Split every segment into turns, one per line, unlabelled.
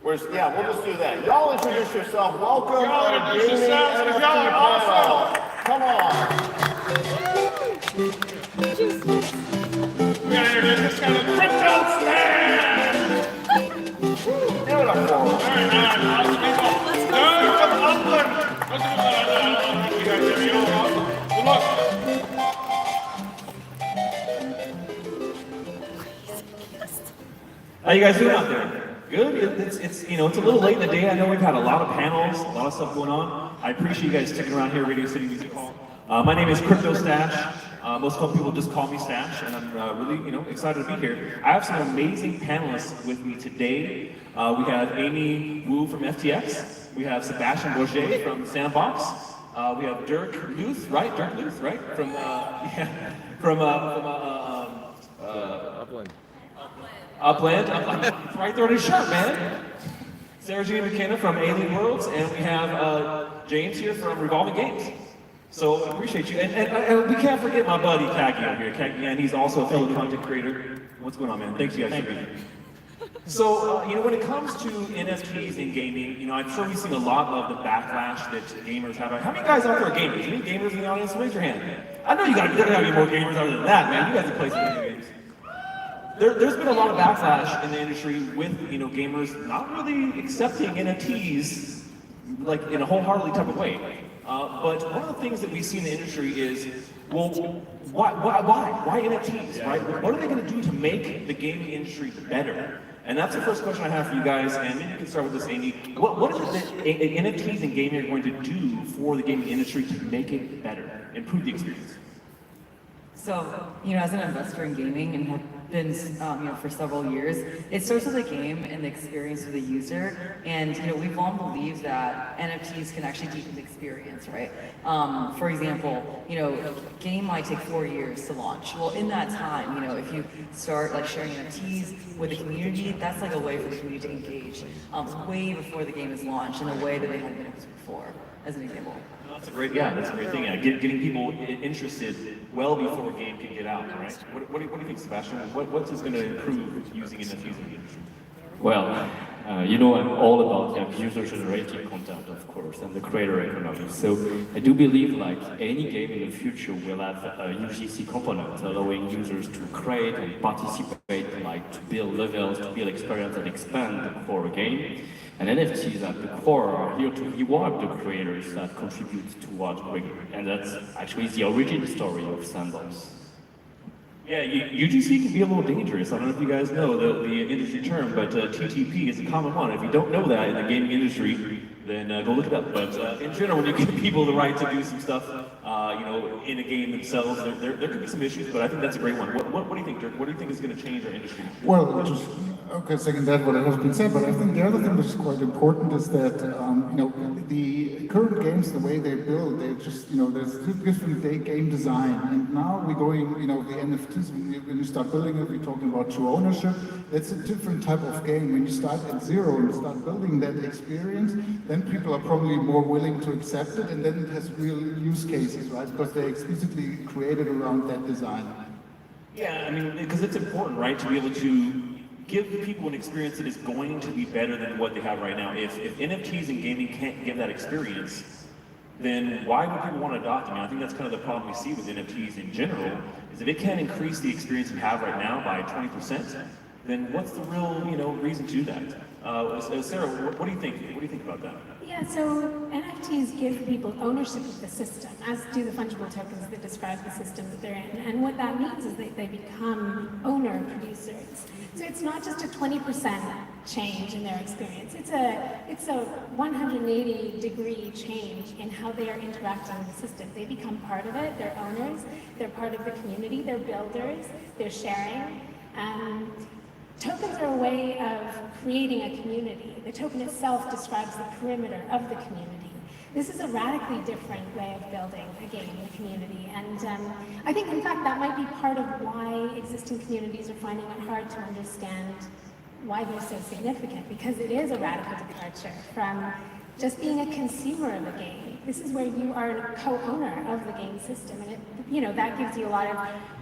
Yeah, we'll just do that. Y'all introduce yourself. Welcome
y'all
to
introduce
Gaming
yourselves, 'cause
NFT
y'all are awesome.
Come on.
We gotta introduce this guy to Crypto Stand!
Give it up for him.
All right, awesome people. Those from Upland. Those of you that I don't know if you guys are young, awesome. Good luck.
How you guys doing out there? Good? It's a little late in the day. I know we've had a lot of panels, a lot of stuff going on. I appreciate you guys sticking around here at Radio City Music Hall. My name is Crypto Stash. Most people just call me Stash, and I'm really, excited to be here. I have some amazing panelists with me today. We have Amy Wu from FTX. We have Sebastian Bourget from Sandbox. We have Dirk Luth, right? Dirk Luth, right? From Upland. Right there on his shirt, man. Sarah Jean McKenna from Alien Worlds, and we have James here from Revolving Games. So I appreciate you. And we can't forget my buddy Kagi over here. Kagi, and he's also a fellow content creator. What's going on, man? Thanks you guys for being here. So, when it comes to NFTs in gaming, I'm sure we've seen a lot of the backlash that gamers have. How many guys out there are gamers? Any gamers in the audience? Raise your hand. I know there gotta be more gamers other than that, man. You guys have played some video games. There's been a lot of backlash in the industry with, gamers not really accepting NFTs like in a wholeheartedly type of way. But one of the things that we see in the industry is, well, why NFTs, right? What are they going to do to make the gaming industry better? And that's the first question I have for you guys, and maybe you can start with this, Amy. What is it that NFTs and gaming are going to do for the gaming industry to make it better, improve the experience?
So, as an investor in gaming and have been, for several years, it starts with the game and the experience of the user. And, we've long believed that NFTs can actually deepen the experience, right? For example, a game might take 4 years to launch. Well, in that time, if you start sharing NFTs with the community, that's like a way for the community to engage way before the game is launched in a way that they hadn't been able to before, as an example.
That's a great thing. Yeah, getting people interested well before a game can get out, right? What do you think, Sebastian? What's going to improve using NFTs in the industry?
Well, I'm all about user-generated content, of course, and the creator economy. So I do believe any game in the future will have a UGC component, allowing users to create and participate, to build levels, to build experience and expand the core game. And NFTs at the core are here to reward the creators that contribute towards bringing. And that's actually the origin story of Sandbox.
Yeah, UGC can be a little dangerous. I don't know if you guys know the industry term, but TTP is a common one. If you don't know that in the gaming industry, then go look it up. But in general, when you give people the right to do some stuff, in a game themselves, there could be some issues, but I think that's a great one. What do you think, Dirk? What do you think is going to change our industry?
Well, second that what has been said, but I think the other thing which is quite important is that, the current games, the way they build, they just, there's different game design. And now we're going, the NFTs, when you start building it, we're talking about true ownership. It's a different type of game. When you start at zero and start building that experience, then people are probably more willing to accept it, and then it has real use cases, right? Because they're explicitly created around that design.
Yeah, because it's important, right, to be able to give people an experience that is going to be better than what they have right now. If NFTs and gaming can't give that experience, then why would people want to adopt them? I think that's kind of the problem we see with NFTs in general, is if it can't increase the experience we have right now by 20%, then what's the real, reason to do that? Sarah, what do you think? What do you think about that?
Yeah, so NFTs give people ownership of the system, as do the fungible tokens that describe the system that they're in. And what that means is that they become owner producers. So it's not just a 20% change in their experience. It's a 180-degree change in how they are interacting with the system. They become part of it. They're owners. They're part of the community. They're builders. They're sharing. Tokens are a way of creating a community. The token itself describes the perimeter of the community. This is a radically different way of building a game in a community. And I think, in fact, that might be part of why existing communities are finding it hard to understand why they're so significant, because it is a radical departure from just being a consumer of a game. This is where you are a co-owner of the game system, and that gives you a lot of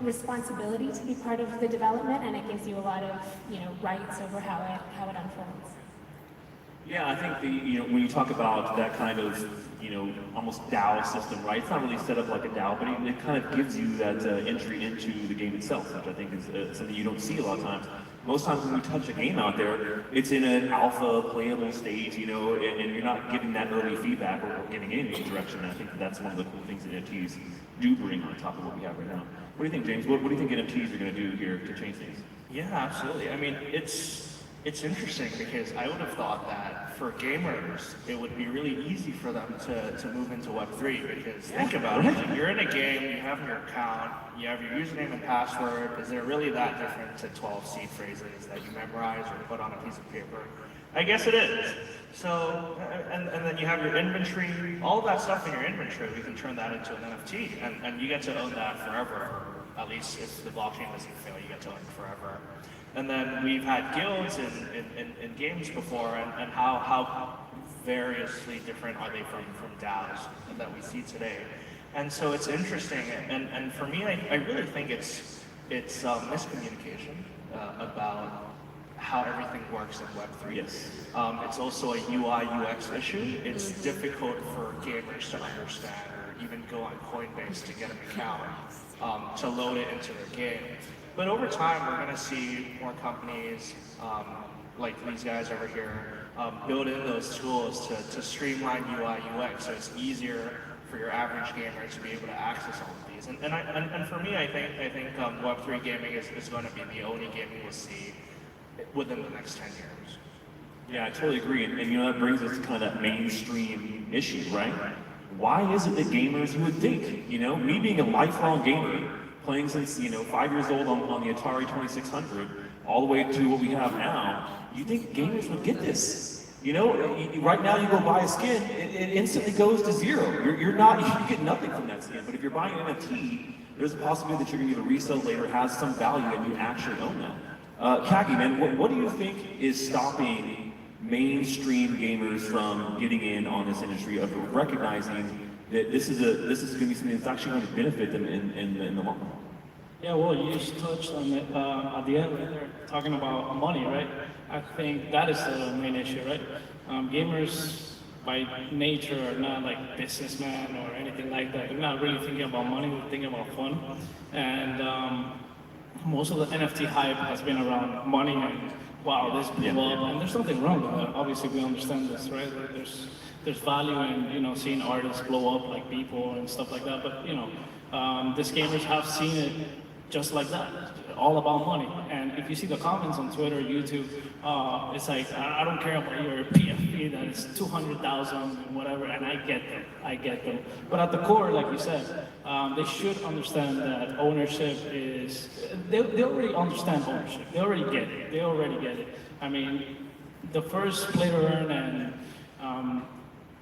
responsibility to be part of the development, and it gives you a lot of rights over how it unfolds.
Yeah, I think when you talk about that kind of, almost DAO system, right? It's not really set up like a DAO, but it kind of gives you that entry into the game itself, which I think is something you don't see a lot of times. Most times when we touch a game out there, it's in an alpha playable stage, and you're not getting that early feedback or getting any direction. And I think that's one of the cool things that NFTs do bring on top of what we have right now. What do you think, James? What do you think NFTs are going to do here to change things?
Yeah, absolutely. I mean, it's interesting because I would have thought that for gamers, it would be really easy for them to move into Web3 because think about it, you're in a game, you have your account, you have your username and password. Is there really that different to 12 seed phrases that you memorize or put on a piece of paper? I guess it is. So, and then you have your inventory, all that stuff in your inventory, we can turn that into an NFT and you get to own that forever, or at least if the blockchain doesn't fail, you get to own it forever. And then we've had guilds in games before, and how variously different are they from DAOs that we see today. And so it's interesting, and for me, I really think it's miscommunication about how everything works in Web3.
Yes.
It's also a UI UX issue. It's difficult for gamers to understand or even go on Coinbase to get an account to load it into their game. But over time, we're going to see more companies like these guys over here build in those tools to streamline UI UX, so it's easier for your average gamer to be able to access all of these. And for me, I think Web3 gaming is going to be the only gaming we'll see within the next 10 years.
Yeah, I totally agree. And that brings us to kind of that mainstream issue, right? Why is it that gamers, you would think, me being a lifelong gamer, playing since 5 years old on the Atari 2600, all the way to what we have now, you think gamers would get this? Right now you go buy a skin, it instantly goes to zero. You get nothing from that skin. But if you're buying an NFT, there's a possibility that you're going to get a resale later, has some value, and you actually own that. Kaki, man, what do you think is stopping mainstream gamers from getting in on this industry, of recognizing that this is going to be something that's actually going to benefit them in the long run?
Yeah, well, you just touched on it at the end right there, talking about money, right? I think that is the main issue, right? Gamers by nature are not like businessmen or anything like that. They're not really thinking about money, they're thinking about fun. And most of the NFT hype has been around money and wow, this blew up, and there's nothing wrong with that. Obviously, we understand this, right? There's value in seeing artists blow up like people and stuff like that. But these gamers have seen it just like that, all about money. And if you see the comments on Twitter, YouTube, it's like, I don't care about your PFP that is 200,000 and whatever, and I get them. But at the core, like you said, they should understand that ownership is, they already understand ownership. They already get it. I mean, the first play to earn and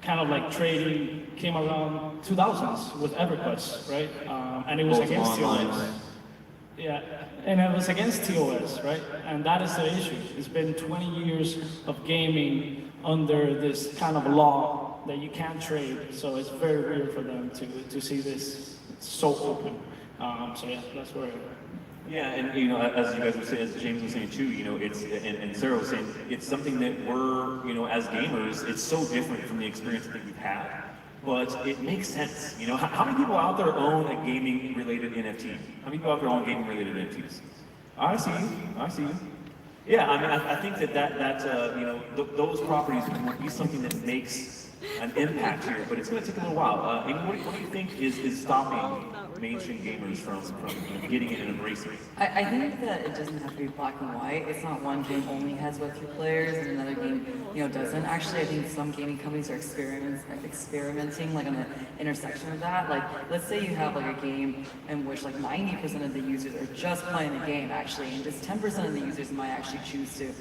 kind of like trading came around 2000s with EverQuest, right? And it was against TOS. Yeah, and it was against TOS, right? And that is the issue. It's been 20 years of gaming under this kind of law that you can't trade. So it's very weird for them to see this so open. So yeah, that's where.
Yeah, and as you guys were saying, as James was saying too, it's and Sarah was saying, it's something that we're, as gamers, it's so different from the experience that we've had, but it makes sense. How many people out there own a gaming-related NFT? How many people out there own gaming-related NFTs? I see you. Yeah, I mean, I think that those properties will be something that makes an impact here, but it's going to take a little while. Amy, what do you think is stopping mainstream gamers from getting it and embracing it?
I think that it doesn't have to be black and white. It's not one game only has Web3 players and another game, doesn't. Actually, I think some gaming companies are experimenting like on the intersection of that. Like, let's say you have like a game in which like 90% of the users are just playing the game actually, and just 10% of the users might actually choose to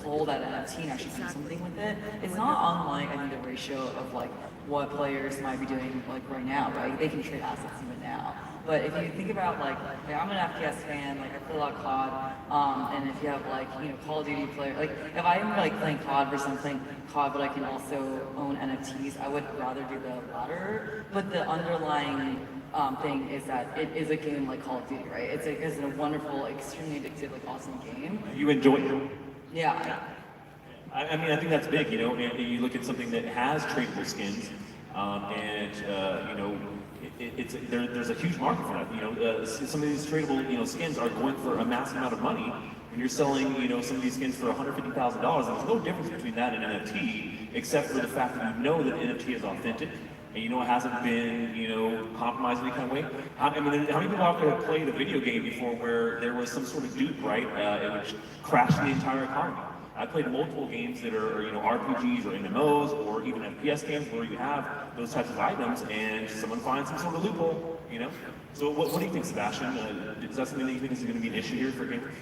hold that NFT and actually do something with it. It's not unlike, I think, the ratio of like what players might be doing like right now, right? They can trade assets even now. But if you think about like I'm an FPS fan, like I play a lot of COD, and if you have like Call of Duty player, like if I'm like playing COD versus I'm playing COD, but I can also own NFTs, I would rather do the latter. But the underlying thing is that it is a game like Call of Duty, right? It's a wonderful, extremely addictive, like awesome game.
You enjoy it?
Yeah.
I mean, I think that's big, you know, and you look at something that has tradable skins, you know, there's a huge market for that. You know, some of these tradable, you know, skins are going for a massive amount of money, and you're selling, you know, some of these skins for $150,000, and there's no difference between that and NFT, except for the fact that you know that NFT is authentic, and you know it hasn't been, you know, compromised in any kind of way. I mean, how many people out there have played a video game before where there was some sort of dupe, right, which crashed the entire economy? I played multiple games that are, you know, RPGs or MMOs or even FPS games where you have those types of items and someone finds some sort of loophole, you know? So what do you think, Sebastian? Is that something that you think is going to be an issue here for gamers?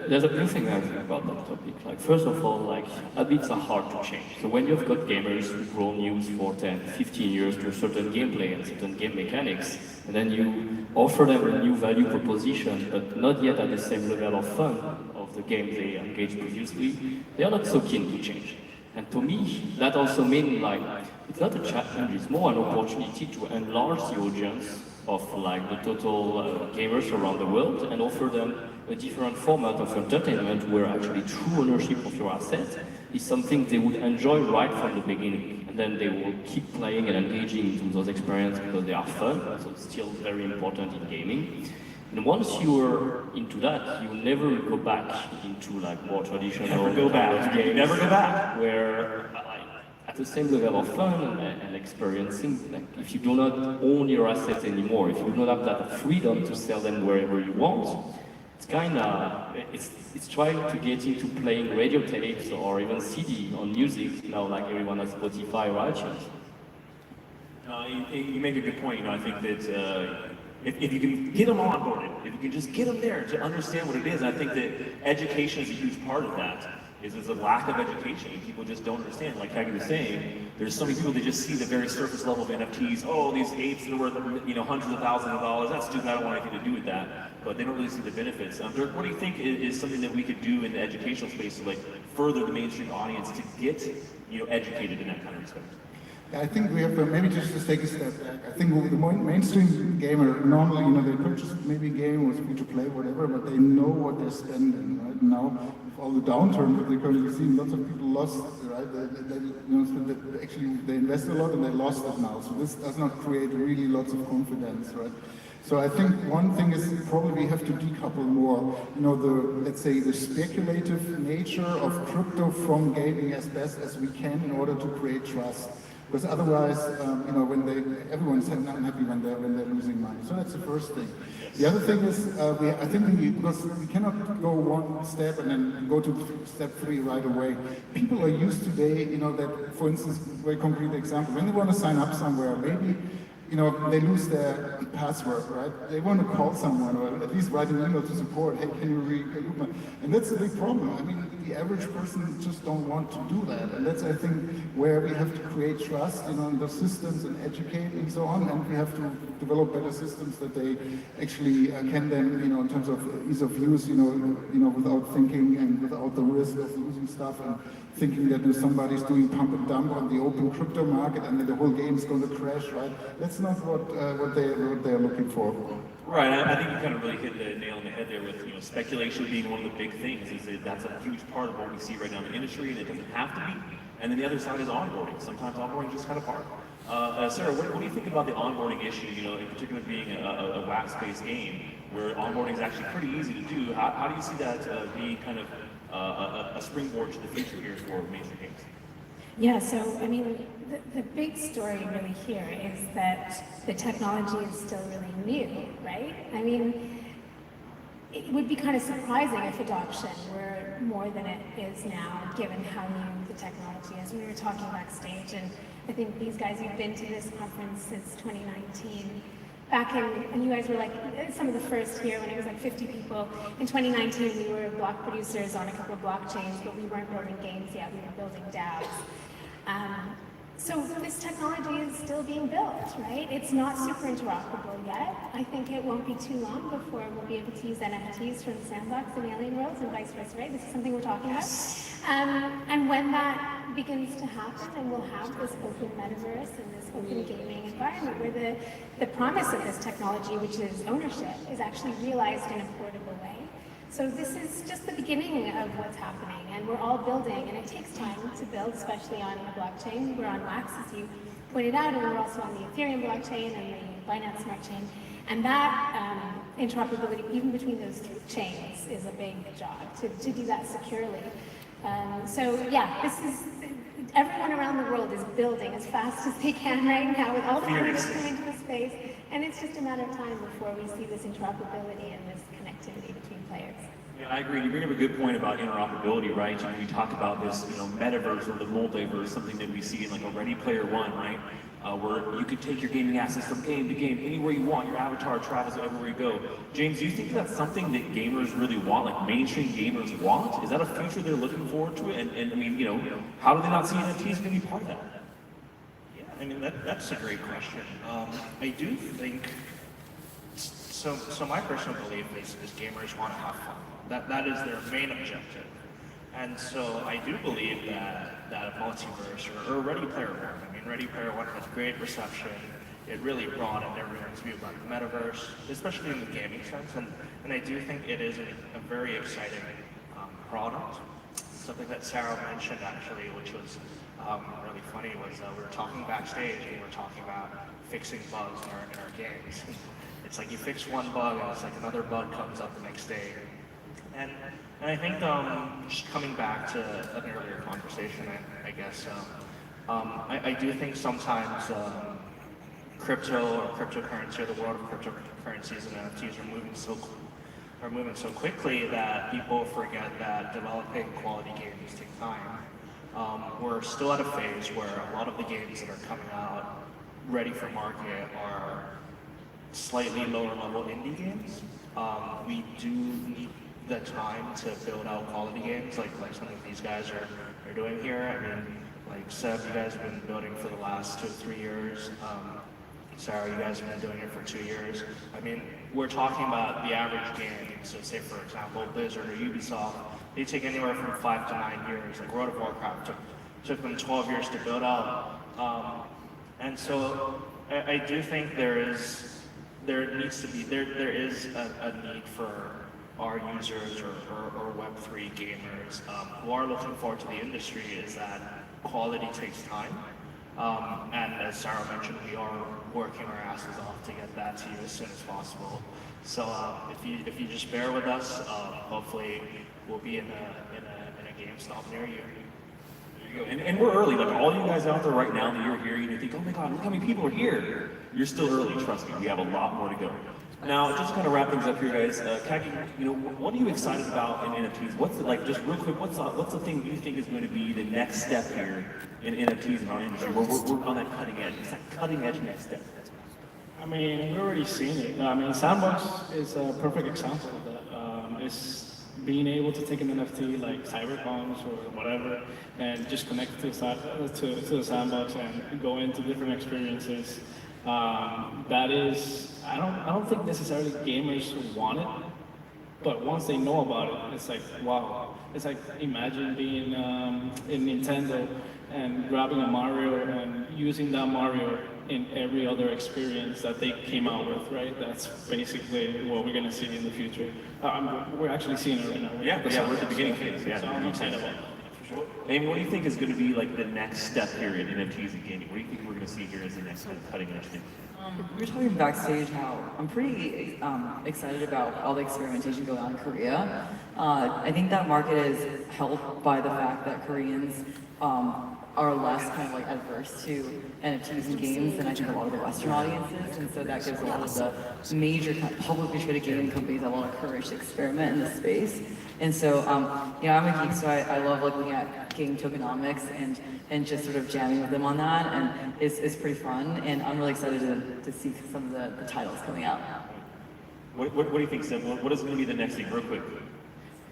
There's a few things I think about that topic. Like, first of all, like, habits are hard to change. So when you've got gamers who've grown used for 10, 15 years to a certain gameplay and certain game mechanics, and then you offer them a new value proposition, but not yet at the same level of fun of the game they engaged previously, they are not so keen to change. And to me, that also means, like, it's not a challenge, it's more an opportunity to enlarge the audience of, like, the total gamers around the world and offer them a different format of entertainment where actually true ownership of your asset is something they would enjoy right from the beginning. And then they will keep playing and engaging into those experiences because they are fun, so it's still very important in gaming. And once you're into that, you never go back into, like, more traditional
Never go back.
games.
Never go back.
Where, at the same level of fun and experiencing, like, if you do not own your assets anymore, if you don't have that freedom to sell them wherever you want, it's kind of, it's trying to get into playing radio tapes or even CD on music, now like everyone has Spotify or iTunes.
You make a good point. You know, I think that if you can get them onboarded, if you can just get them there to understand what it is, and I think that education is a huge part of that. Is a lack of education. People just don't understand. Like Kagi was saying, there's so many people that just see the very surface level of NFTs. Oh, these apes that are worth, you know, hundreds of thousands of dollars. That's stupid. I don't want anything to do with that. But they don't really see the benefits. Dirk, what do you think is something that we could do in the educational space to, like, further the mainstream audience to get, you know, educated in that kind of respect?
I think we have to maybe just to take a step back. I think the mainstream gamer, normally, you know, they purchase maybe a game or free to play, whatever, but they know what they're spending, right? Now, with all the downturn that they're currently seeing, lots of people lost, right? They invested a lot and they lost it now. So this does not create really lots of confidence, right? So I think one thing is probably we have to decouple more, you know, let's say the speculative nature of crypto from gaming as best as we can in order to create trust. Because otherwise, you know, everyone's unhappy when they're losing money. So that's the first thing. The other thing is, because we cannot go one step and then go to step 3 right away. People are used today, you know, that, for instance, very concrete example, when they want to sign up somewhere, maybe, you know, they lose their password, right? They want to call someone or at least write an email to support, hey, can you read? And that's a big problem. I mean, the average person just don't want to do that. And that's, I think, where we have to create trust, you know, in the systems and educate and so on. And we have to develop better systems that they actually can then, you know, in terms of ease of use, you know, without thinking and without the risk of losing stuff and thinking that somebody's doing pump and dump on the open crypto market and then the whole game's going to crash, right? That's not what they're looking for.
Right, I think you kind of really hit the nail on the head there with, you know, speculation being one of the big things. Is that that's a huge part of what we see right now in the industry, and it doesn't have to be. And then the other side is onboarding. Sometimes onboarding is just kind of hard. Sarah, what do you think about the onboarding issue? You know, in particular being a wax-based game where onboarding is actually pretty easy to do. How do you see that being kind of a springboard to the future here for mainstream games?
Yeah, so I mean, the big story really here is that the technology is still really new, right? I mean, it would be kind of surprising if adoption were more than it is now, given how new the technology is. We were talking backstage, and I think these guys have been to this conference since 2019. Back in, and you guys were like some of the first here when it was like 50 people. In 2019, we were block producers on a couple of blockchains, but we weren't building games yet, we were building DAOs. So this technology is still being built, right? It's not super interoperable yet. I think it won't be too long before we'll be able to use NFTs from the sandbox and alien worlds and vice versa, right? This is something we're talking about. And when that begins to happen, and we'll have this open metaverse and this open gaming environment where the promise of this technology, which is ownership, is actually realized in a portable way. So this is just the beginning of what's happening, and we're all building, and it takes time to build, especially on the blockchain. We're on Wax, as you pointed out, and we're also on the Ethereum blockchain and the Binance Smart Chain. And that interoperability, even between those two chains, is a big job to do that securely. So yeah, this is, everyone around the world is building as fast as they can right now with all the companies coming to the space, and it's just a matter of time before we see this interoperability and this connectivity between players.
Yeah, I agree. You bring up a good point about interoperability, right? We talk about this, metaverse or the multiverse, something that we see in like a Ready Player One, right? Where you could take your gaming assets from game to game, anywhere you want. Your avatar travels everywhere you go. James, do you think that's something that gamers really want, like mainstream gamers want? Is that a future they're looking forward to? And I mean, how do they not see NFTs going to be part of that?
Yeah, I mean, that's a great question. I do think, so my personal belief is gamers want to have fun. That is their main objective. And so I do believe that a multiverse or Ready Player One, I mean, Ready Player One has great reception. It really broadened everyone's view about the metaverse, especially in the gaming sense. And I do think it is a very exciting product. Something that Sarah mentioned actually, which was really funny, was we were talking backstage and we were talking about fixing bugs in our games. It's like you fix one bug and it's like another bug comes up the next day. And I think just coming back to an earlier conversation, I guess, I do think sometimes crypto or cryptocurrency or the world of cryptocurrencies and NFTs are moving so quickly that people forget that developing quality games take time. We're still at a phase where a lot of the games that are coming out ready for market are slightly lower level indie games. We do need the time to build out quality games like some of these guys are doing here. I mean, like Seb, you guys have been building for the last 2 or 3 years. Sarah, you guys have been doing it for 2 years. I mean, we're talking about the average game. So say, for example, Blizzard or Ubisoft, they take anywhere from 5 to 9 years. Like World of Warcraft took them 12 years to build out. And so I do think there is a need for our users or Web3 gamers who are looking forward to the industry, is that quality takes time. And as Sarah mentioned, we are working our asses off to get that to you as soon as possible. So if you just bear with us, hopefully we'll be in a GameStop near you.
And we're early. Like all you guys out there right now that you're hearing, you think, oh my God, look how many people are here. You're still early, trust me. We have a lot more to go. Now, just to kind of wrap things up here, guys. Kaki, what are you excited about in NFTs? What's the, like, just real quick, what's the thing you think is going to be the next step here in NFTs in our industry? We're on that cutting edge. It's that cutting edge next step.
I mean, we've already seen it. I mean, Sandbox is a perfect example of that. It's being able to take an NFT like Cyberpunk or whatever and just connect to the Sandbox and go into different experiences. That is, I don't think necessarily gamers want it, but once they know about it, it's like, wow. It's like, imagine being in Nintendo and grabbing a Mario and using that Mario in every other experience that they came out with, right? That's basically what we're gonna see in the future. We're actually seeing it right now.
Yeah, we're at the beginning phase. Yeah,
so I'm excited about that.
Amy, what do you think is going to be like the next step here in NFTs and gaming? What do you think we're going to see here as the next kind of cutting edge thing?
We were talking backstage how I'm pretty excited about all the experimentation going on in Korea. I think that market is helped by the fact that Koreans are less kind of like adverse to NFTs and games than I think a lot of the Western audiences, and so that gives a lot of the major kind of publicly traded gaming companies a lot of courage to experiment in this space. And so, I'm a geek, so I love looking at game tokenomics and just sort of jamming with them on that, and it's pretty fun, and I'm really excited to see some of the titles coming out.
What do you think, Seb? What is going to be the next thing, real quick?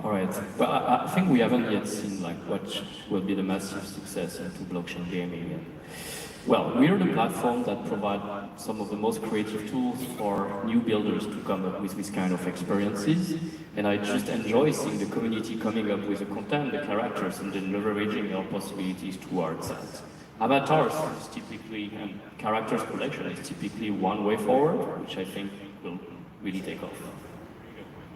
All right. Well, I think we haven't yet seen like what will be the massive success into blockchain gaming. Well, we are the platform that provide some of the most creative tools for new builders to come up with this kind of experiences. And I just enjoy seeing the community coming up with the content, the characters, and then leveraging our possibilities towards that. Avatars is typically, and characters collection is typically one way forward, which I think will really take off.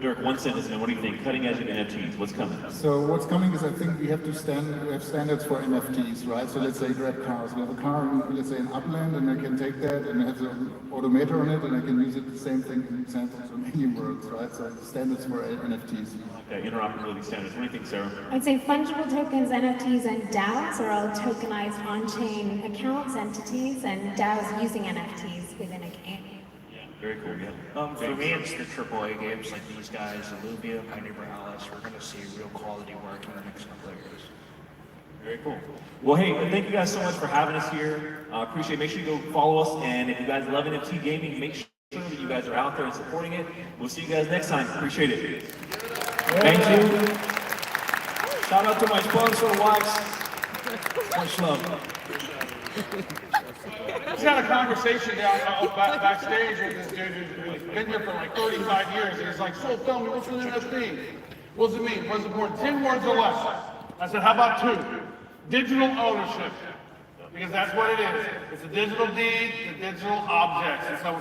Dirk, one sentence, and what do you think? Cutting edge of NFTs, what's coming?
So what's coming is I think we have standards for NFTs, right? So let's say grab cars. We have a car, let's say in Upland, and I can take that and it has an odometer on it, and I can use it the same thing in examples of many worlds, right? So standards for NFTs.
Okay, interoperability standards. What do you think, Sarah?
I'd say fungible tokens, NFTs, and DAOs are all tokenized on-chain accounts, entities, and DAOs using NFTs within a game.
Very cool, yeah.
For me, it's the AAA games like these guys, Illuvia, My Neighbor Alice. We're going to see real quality work in the next couple of years.
Very cool. Well, hey, thank you guys so much for having us here. Appreciate it. Make sure you go follow us, and if you guys love NFT gaming, make sure that you guys are out there and supporting it. We'll see you guys next time. Appreciate it.
Thank you. Shout out to my sponsor, Wax. Much love.
Just had a conversation backstage with this dude who's been here for like 35 years, and he's like, so tell me, what's an NFT? What does it mean? What does it mean? 10 words or less. I said, how about 2? Digital ownership. Because that's what it is. It's a digital deed to digital objects. And so